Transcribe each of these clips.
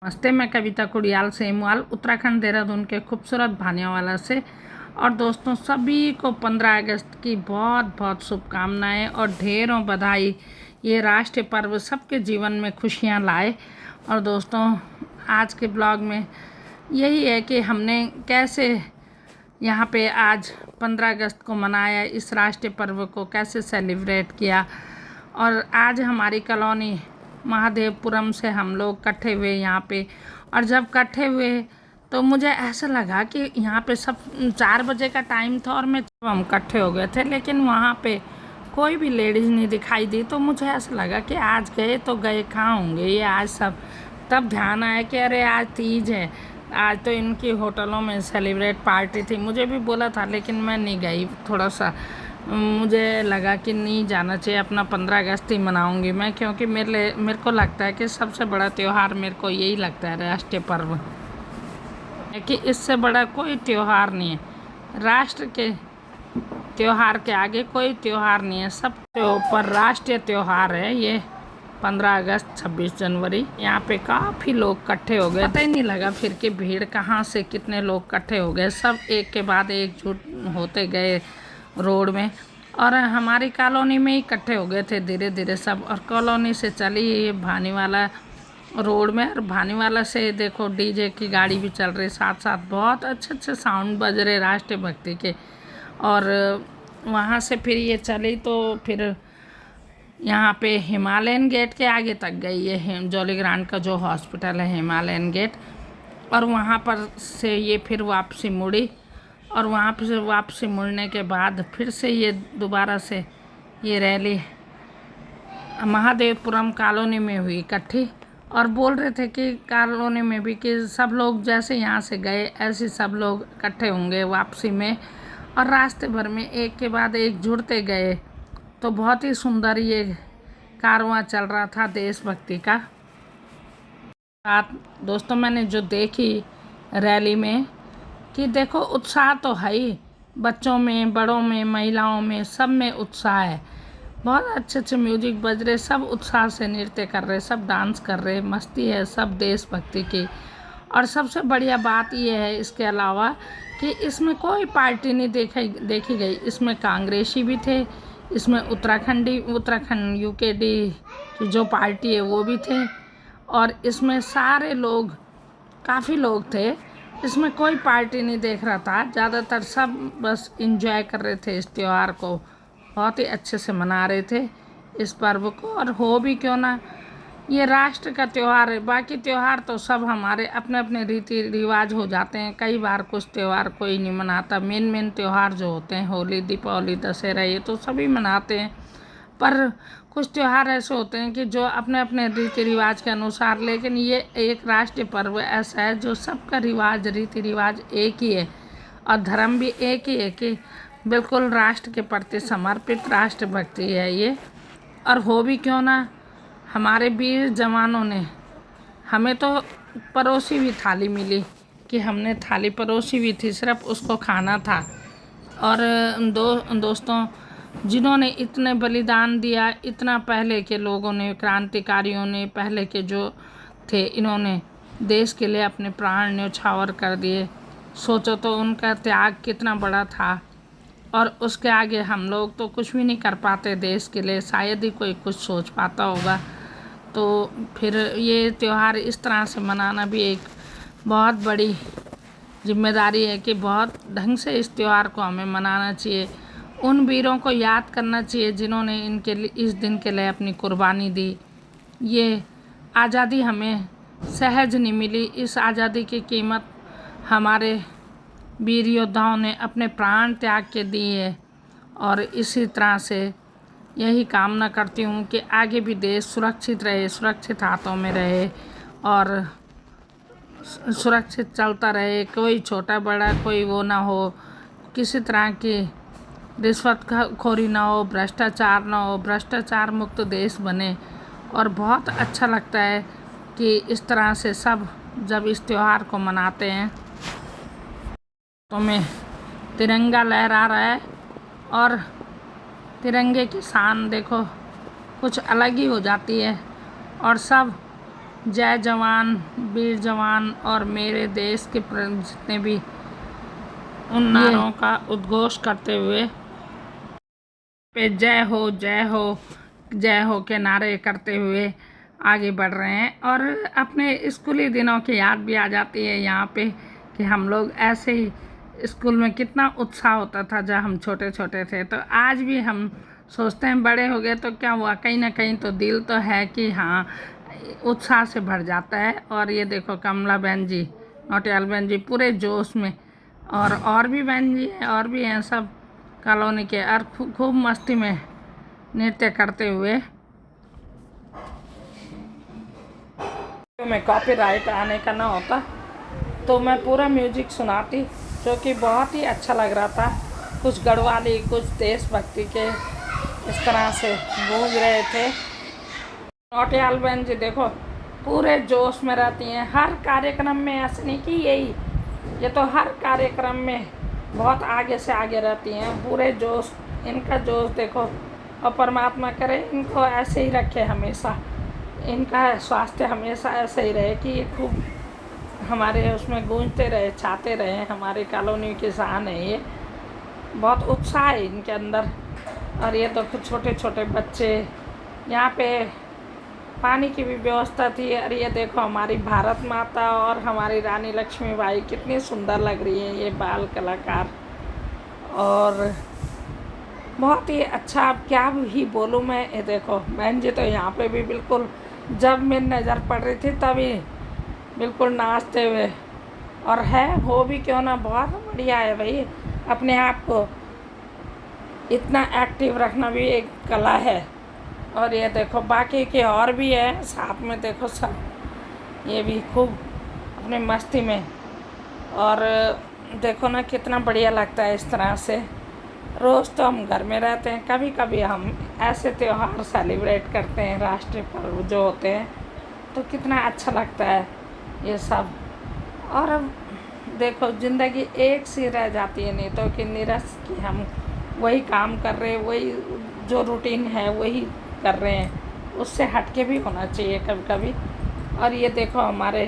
नमस्ते, मैं कविता कुड़ियाल सेमवाल उत्तराखंड देहरादून के खूबसूरत भानियावाला से। और दोस्तों, सभी को 15 अगस्त की बहुत बहुत शुभकामनाएं और ढेरों बधाई। ये राष्ट्रीय पर्व सबके जीवन में खुशियां लाए। और दोस्तों, आज के ब्लॉग में यही है कि हमने कैसे यहाँ पे आज 15 अगस्त को मनाया, इस राष्ट्रीय पर्व को कैसे सेलिब्रेट किया। और आज हमारी कॉलोनी महादेवपुरम से हम लोग इकट्ठे हुए यहाँ पे। और जब इकट्ठे हुए तो मुझे ऐसा लगा कि यहाँ पे सब 4 बजे का टाइम था और हम इकट्ठे हो गए थे, लेकिन वहाँ पे कोई भी लेडीज़ नहीं दिखाई दी। तो मुझे ऐसा लगा कि आज गए तो गए कहाँ होंगे ये आज सब। तब ध्यान आया कि अरे आज तीज है, आज तो इनकी होटलों में सेलिब्रेट पार्टी थी। मुझे भी बोला था लेकिन मैं नहीं गई। थोड़ा सा मुझे लगा कि नहीं जाना चाहिए, अपना 15 अगस्त ही मनाऊंगी मैं, क्योंकि मेरे को लगता है कि सबसे बड़ा त्यौहार मेरे को यही लगता है, राष्ट्रीय पर्व, कि इससे बड़ा कोई त्यौहार नहीं है। राष्ट्र के त्यौहार के आगे कोई त्यौहार नहीं है। सबसे ऊपर राष्ट्रीय त्यौहार है ये 15 अगस्त 26 जनवरी। यहाँ पे काफ़ी लोग इकट्ठे हो गए, पता ही नहीं लगा फिर कि भीड़ कहाँ से कितने लोग इकट्ठे हो गए। सब एक के बाद एक जुट होते गए रोड में, और हमारी कॉलोनी में ही इकट्ठे हो गए थे धीरे धीरे सब। और कॉलोनी से चली ये भानीवाला रोड में, और भानीवाला से देखो डीजे की गाड़ी भी चल रही, साथ साथ बहुत अच्छे अच्छे साउंड बज रहे राष्ट्रीय भक्ति के। और वहाँ से फिर ये चली तो फिर यहाँ पे हिमालयन गेट के आगे तक गई, ये जॉली ग्रांट का जो हॉस्पिटल है हिमालयन गेट। और वहाँ पर से ये फिर वापसी मुड़ी, और वहाँ पर से वापसी मुड़ने के बाद फिर से ये दोबारा से ये रैली महादेवपुरम कॉलोनी में हुई इकट्ठी। और बोल रहे थे कि कॉलोनी में भी कि सब लोग जैसे यहाँ से गए ऐसे सब लोग इकट्ठे होंगे वापसी में, और रास्ते भर में एक के बाद एक जुड़ते गए। तो बहुत ही सुंदर ये कारवां चल रहा था देशभक्ति का। बात दोस्तों मैंने जो देखी रैली में, कि देखो उत्साह तो है ही, बच्चों में, बड़ों में, महिलाओं में, सब में उत्साह है। बहुत अच्छे अच्छे म्यूजिक बज रहे, सब उत्साह से नृत्य कर रहे, सब डांस कर रहे, मस्ती है सब देशभक्ति की। और सबसे बढ़िया बात ये है इसके अलावा कि इसमें कोई पार्टी नहीं देखी गई। इसमें कांग्रेसी भी थे, इसमें उत्तराखंड यूकेडी की जो पार्टी है वो भी थे, और इसमें सारे लोग, काफ़ी लोग थे। इसमें कोई पार्टी नहीं देख रहा था, ज़्यादातर सब बस एंजॉय कर रहे थे इस त्यौहार को, बहुत ही अच्छे से मना रहे थे इस पर्व को। और हो भी क्यों ना, ये राष्ट्र का त्यौहार है। बाकी त्यौहार तो सब हमारे अपने अपने रीति रिवाज हो जाते हैं। कई बार कुछ त्यौहार कोई नहीं मनाता। मेन त्यौहार जो होते हैं होली, दीपावली, दशहरा, ये तो सभी मनाते हैं। पर कुछ त्यौहार ऐसे होते हैं कि जो अपने अपने रीति रिवाज के अनुसार, लेकिन ये एक राष्ट्रीय पर्व ऐसा है जो सबका रिवाज, रीति रिवाज एक ही है, और धर्म भी एक ही है कि बिल्कुल राष्ट्र के प्रति समर्पित राष्ट्रभक्ति है ये। और हो भी क्यों ना, हमारे वीर जवानों ने हमें तो परोसी हुई थाली मिली, कि हमने थाली परोसी हुई थी, सिर्फ उसको खाना था। और दोस्तों, जिन्होंने इतने बलिदान दिया, इतना पहले के लोगों ने, क्रांतिकारियों ने, पहले के जो थे, इन्होंने देश के लिए अपने प्राण न्यौछावर कर दिए। सोचो तो उनका त्याग कितना बड़ा था, और उसके आगे हम लोग तो कुछ भी नहीं कर पाते देश के लिए। शायद ही कोई कुछ सोच पाता होगा। तो फिर ये त्यौहार इस तरह से मनाना भी एक बहुत बड़ी जिम्मेदारी है, कि बहुत ढंग से इस त्यौहार को हमें मनाना चाहिए। उन वीरों को याद करना चाहिए जिन्होंने इनके लिए, इस दिन के लिए अपनी कुर्बानी दी। ये आज़ादी हमें सहज नहीं मिली। इस आज़ादी की कीमत हमारे वीर योद्धाओं ने अपने प्राण त्याग के दिए है। और इसी तरह से यही कामना करती हूँ कि आगे भी देश सुरक्षित रहे, सुरक्षित हाथों में रहे, और सुरक्षित चलता रहे। कोई छोटा बड़ा कोई वो ना हो, किसी तरह की रिश्वतखोरी ना हो, भ्रष्टाचार ना हो, भ्रष्टाचार मुक्त देश बने। और बहुत अच्छा लगता है कि इस तरह से सब जब इस त्यौहार को मनाते हैं तो में तिरंगा लहरा रहा है, और तिरंगे की शान देखो कुछ अलग ही हो जाती है। और सब जय जवान वीर जवान और मेरे देश के जितने भी उन नारों का उद्घोष करते हुए पे जय हो जय हो के नारे करते हुए आगे बढ़ रहे हैं। और अपने स्कूली दिनों की याद भी आ जाती है यहाँ पे कि हम लोग ऐसे ही स्कूल में कितना उत्साह होता था जब हम छोटे छोटे थे। तो आज भी हम सोचते हैं बड़े हो गए तो क्या हुआ, कहीं ना कहीं तो दिल तो है कि हाँ उत्साह से भर जाता है। और ये देखो कमला बहन जी, नौटियाल बहन जी पूरे जोश में, और भी बहन जी हैं और भी हैं सब कॉलोनी के, और खूब मस्ती में नृत्य करते हुए। में कॉपीराइट आने का ना होता तो मैं पूरा म्यूजिक सुनाती, जो कि बहुत ही अच्छा लग रहा था। कुछ गढ़वाली कुछ देशभक्ति के इस तरह से गूंज रहे थे। नौटियाल बहन जी देखो पूरे जोश में रहती हैं हर कार्यक्रम में, ऐसे नहीं कि यही, ये तो हर कार्यक्रम में बहुत आगे से आगे रहती हैं, पूरे जोश, इनका जोश देखो। और परमात्मा करे इनको ऐसे ही रखे हमेशा, इनका स्वास्थ्य हमेशा ऐसे ही रहे कि ये खूब हमारे उसमें गूंजते रहे, छाते रहे। हमारी कॉलोनी की शान है ये, बहुत उत्साह है इनके अंदर। और ये तो कुछ छोटे छोटे बच्चे, यहाँ पे पानी की भी व्यवस्था थी। और ये देखो हमारी भारत माता और हमारी रानी लक्ष्मीबाई कितनी सुंदर लग रही है, ये बाल कलाकार। और बहुत ही अच्छा, अब क्या ही बोलूँ मैं। ये देखो बहन जी तो यहाँ पे भी बिल्कुल, जब मेरी नज़र पड़ रही थी तभी बिल्कुल नाचते हुए। और है हो भी क्यों ना, बहुत बढ़िया है भाई, अपने आप को इतना एक्टिव रखना भी एक कला है। और ये देखो बाकी के और भी है साथ में, देखो सब ये भी खूब अपने मस्ती में। और देखो ना कितना बढ़िया लगता है इस तरह से। रोज़ तो हम घर में रहते हैं, कभी कभी हम ऐसे त्यौहार सेलिब्रेट करते हैं, राष्ट्रीय पर्व जो होते हैं, तो कितना अच्छा लगता है ये सब। और अब देखो ज़िंदगी एक सी रह जाती है, नहीं तो कि निरस कि हम वही काम कर रहे हैं, वही जो रूटीन है वही कर रहे हैं, उससे हट के भी होना चाहिए कभी कभी। और ये देखो हमारे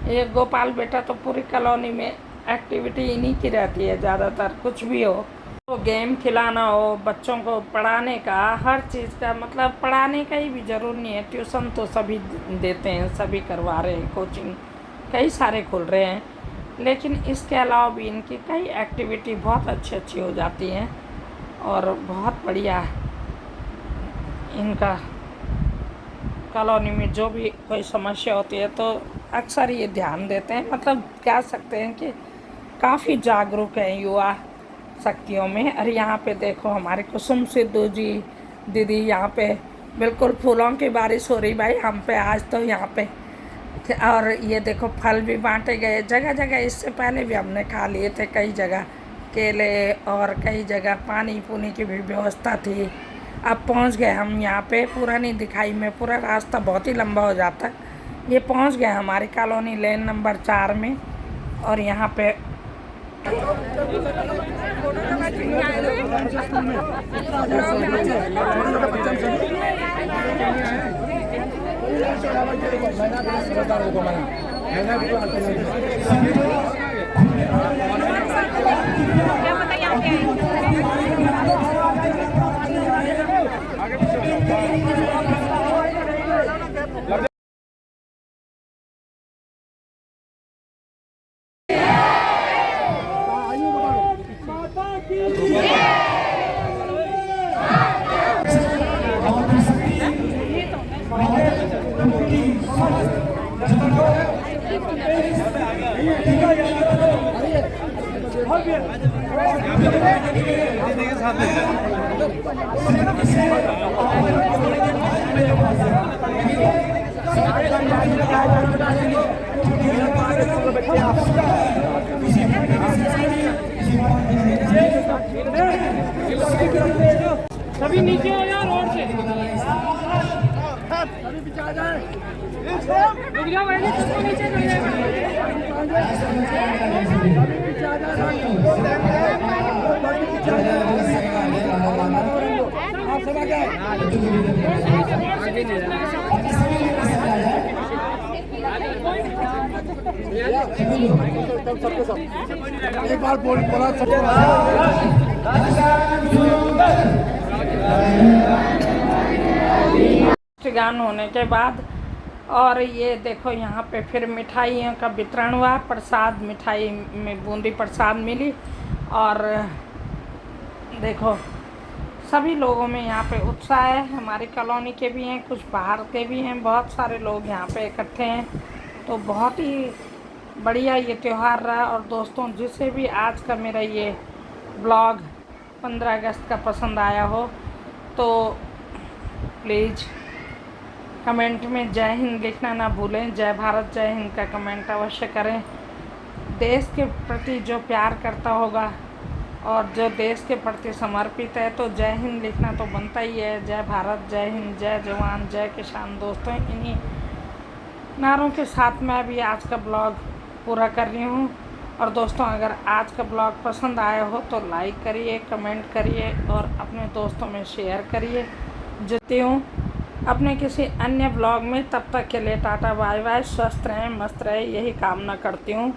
ये गोपाल बेटा तो पूरी कॉलोनी में एक्टिविटी इन्हीं की रहती है ज़्यादातर, कुछ भी हो, तो गेम खिलाना हो, बच्चों को पढ़ाने का, हर चीज़ का, मतलब पढ़ाने का ही भी ज़रूर नहीं है, ट्यूशन तो सभी देते हैं, सभी करवा रहे हैं, कोचिंग कई सारे खुल रहे हैं। लेकिन इसके अलावा भी इनकी कई एक्टिविटी बहुत अच्छी अच्छी हो जाती हैं। और बहुत बढ़िया इनका कॉलोनी में जो भी कोई समस्या होती है तो अक्सर ये ध्यान देते हैं, मतलब कह सकते हैं कि काफ़ी जागरूक हैं युवा शक्तियों में। और यहाँ पे देखो हमारे कुसुम सिद्धू जी दीदी, यहाँ पे बिल्कुल फूलों की बारिश हो रही भाई हम पे आज तो यहाँ पे। और ये देखो फल भी बांटे गए जगह जगह, इससे पहले भी हमने खा लिए थे कई जगह केले, और कई जगह पानी पुनी की भी व्यवस्था थी। अब पहुँच गए हम यहाँ पे, पूरा नहीं दिखाई में, पूरा रास्ता बहुत ही लंबा हो जाता है। ये पहुँच गए हमारी कॉलोनी लेन नंबर 4 में। और यहाँ पे सभी नीचे हो यार रोड से, रुक जाओ भाई, सबको नीचे कर एक बार बोला गान होने के बाद और ये देखो यहाँ पे फिर मिठाइयों का वितरण हुआ। प्रसाद, मिठाई में बूंदी प्रसाद मिली। और देखो सभी लोगों में यहाँ पे उत्साह है। हमारी कॉलोनी के भी हैं, कुछ बाहर के भी हैं, बहुत सारे लोग यहाँ पे इकट्ठे हैं। तो बहुत ही बढ़िया ये त्यौहार रहा। और दोस्तों, जिसे भी आज का मेरा ये ब्लॉग 15 अगस्त का पसंद आया हो तो प्लीज़ कमेंट में जय हिंद लिखना ना भूलें। जय भारत जय हिंद का कमेंट अवश्य करें। देश के प्रति जो प्यार करता होगा और जो देश के प्रति समर्पित है तो जय हिंद लिखना तो बनता ही है। जय भारत जय हिंद, जय जवान जय किसान। दोस्तों, इन्हीं नारों के साथ मैं भी आज का ब्लॉग पूरा कर रही हूँ। और दोस्तों, अगर आज का ब्लॉग पसंद आया हो तो लाइक करिए, कमेंट करिए और अपने दोस्तों में शेयर करिए। जुड़ती हूँ अपने किसी अन्य ब्लॉग में। तब तक के लिए टाटा बाय बाय। स्वस्थ रहें, मस्त रहें, यही कामना करती हूँ।